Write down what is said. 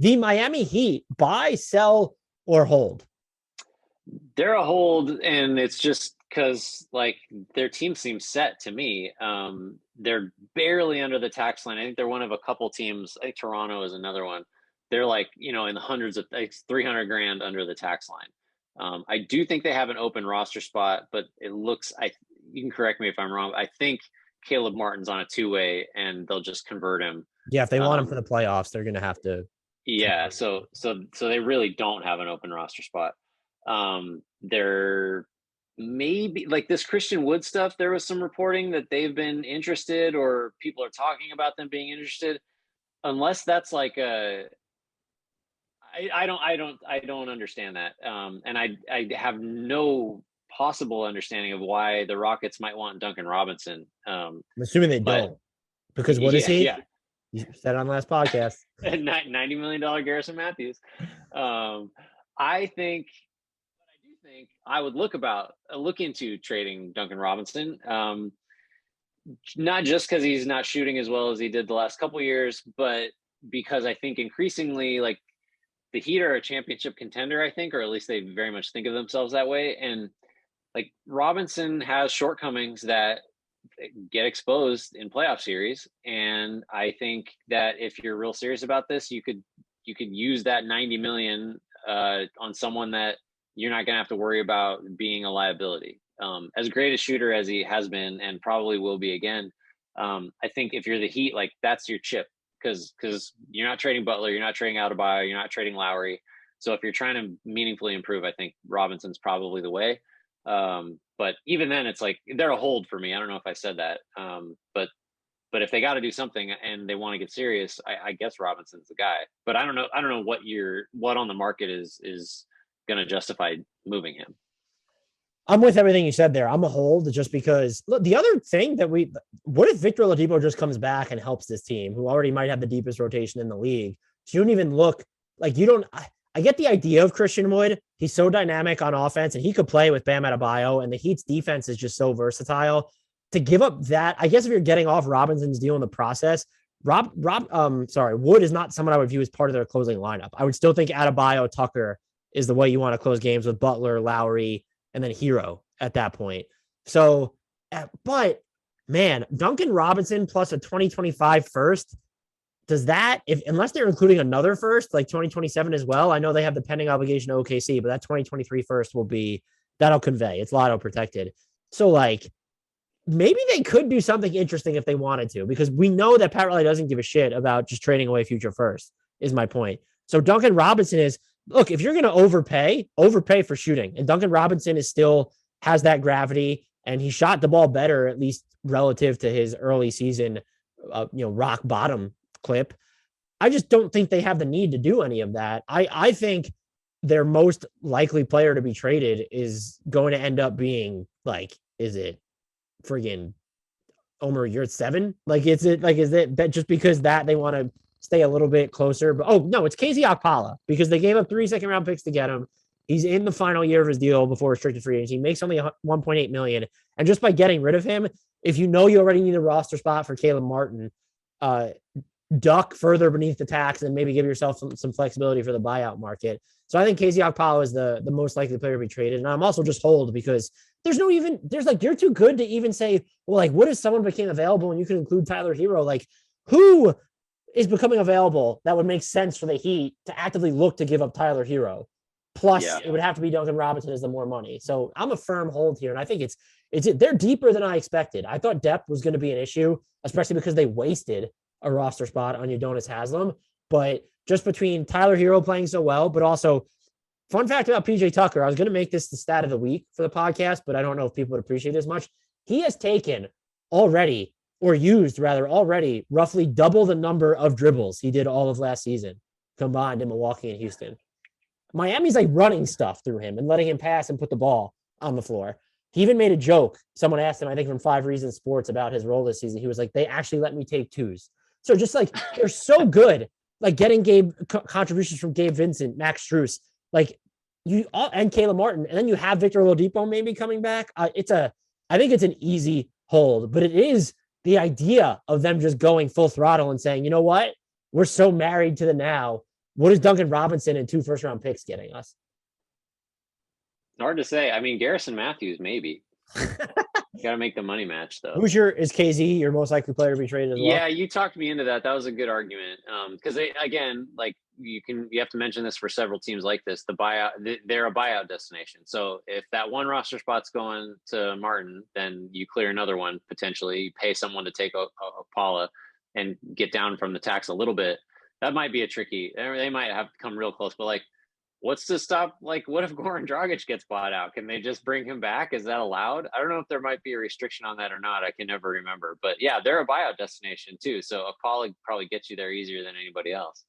The Miami Heat, buy, sell, or hold? They're a hold, and it's just because like their team seems set to me. They're barely under the tax line. I think they're one of a couple teams. I think Toronto is another one. They're like in the hundreds of like 300 grand under the tax line. I do think they have an open roster spot, but it looks. You can correct me if I'm wrong. I think Caleb Martin's on a two-way, and they'll just convert him. Yeah, if they want him for Um, the playoffs, they're going to have to yeah, convert. so they really don't have an open roster spot. They're maybe like this Christian Wood stuff. There was some reporting that they've been interested, or people are talking about them being interested. Unless that's like I don't understand that. And I have no possible understanding of why the Rockets might want Duncan Robinson. I'm assuming they But don't, because what is yeah, he? yeah, You said on the last podcast. $90 million Garrison Matthews. Um, I think I do think I would look into trading Duncan Robinson. Not just because he's not shooting as well as he did the last couple of years, but because I think increasingly like the Heat are a championship contender, I think, or at least they very much think of themselves that way. And like Robinson has shortcomings that get exposed in playoff series. And I think that if you're real serious about this, you could use that 90 million on someone that you're not going to have to worry about being a liability. As great a shooter as he has been and probably will be again, I think if you're the Heat, like that's your chip because you're not trading Butler, you're not trading Adebayo, you're not trading Lowry. So if you're trying to meaningfully improve, I think Robinson's probably the way. But even then, it's like they're a hold for me. I don't know if I said that, but if they got to do something and they want to get serious, I guess Robinson's the guy. But I don't know. I don't know what on the market is going to justify moving him. I'm with everything you said there. I'm a hold just because look, the other thing that what if Victor Oladipo just comes back and helps this team who already might have the deepest rotation in the league? So you don't even look like you don't. I get the idea of Christian Wood. He's so dynamic on offense and he could play with Bam Adebayo, and the Heat's defense is just so versatile. To give up that, I guess if you're getting off Robinson's deal in the process, Wood is not someone I would view as part of their closing lineup. I would still think Adebayo Tucker is the way you want to close games with Butler, Lowry, and then Hero at that point. So, but man, Duncan Robinson plus a 2025 first, does that, if unless they're including another first, like 2027 as well? I know they have the pending obligation to OKC, but that 2023 first that'll convey. It's lotto protected. So, like, maybe they could do something interesting if they wanted to, because we know that Pat Riley doesn't give a shit about just trading away future first, is my point. So, Duncan Robinson is, look, if you're going to overpay for shooting. And Duncan Robinson still has that gravity, and he shot the ball better, at least relative to his early season, rock bottom clip. I just don't think they have the need to do any of that. I think their most likely player to be traded is going to end up being like, is it friggin' Omer Yurtseven? Like, is it that just because that they want to stay a little bit closer? But no, it's KZ Okpala, because they gave up 3 second-round picks to get him. He's in the final year of his deal before restricted free agency. He makes only 1.8 million. And just by getting rid of him, if you know you already need a roster spot for Caleb Martin, duck further beneath the tax and maybe give yourself some flexibility for the buyout market. So I think KZ Okpala is the most likely player to be traded. And I'm also just hold because there's you're too good to even say, well, like, what if someone became available and you could include Tyler Hero? Like, who is becoming available that would make sense for the Heat to actively look to give up Tyler Hero? Plus, it would have to be Duncan Robinson as the more money. So I'm a firm hold here. And I think they're deeper than I expected. I thought depth was going to be an issue, especially because they wasted a roster spot on Udonis Haslem. But just between Tyler Hero playing so well, but also, fun fact about PJ Tucker, I was going to make this the stat of the week for the podcast, but I don't know if people would appreciate it as much. He has used roughly double the number of dribbles he did all of last season combined in Milwaukee and Houston. Miami's like running stuff through him and letting him pass and put the ball on the floor. He even made a joke. Someone asked him, I think from 5 Reasons Sports, about his role this season. He was like, they actually let me take twos. So just like, they're so good, like getting contributions from Gabe Vincent, Max Strus, like and Caleb Martin. And then you have Victor Oladipo maybe coming back. I think it's an easy hold, but it is the idea of them just going full throttle and saying, you know what? We're so married to the now. What is Duncan Robinson and 2 first-round picks getting us? Hard to say. I mean, Garrison Matthews, maybe. Got to make the money match, though. Is KZ your most likely player to be traded as well? Yeah, you talked me into that. That was a good argument. Because again, like you have to mention this for several teams like this. The buyout, they're a buyout destination. So if that one roster spot's going to Martin, then you clear another one potentially. You pay someone to take Paula and get down from the tax a little bit. That might be a tricky. They might have to come real close, but like, what's to stop? Like, what if Goran Dragic gets bought out? Can they just bring him back? Is that allowed? I don't know if there might be a restriction on that or not. I can never remember. But yeah, they're a buyout destination too. So a probably gets you there easier than anybody else.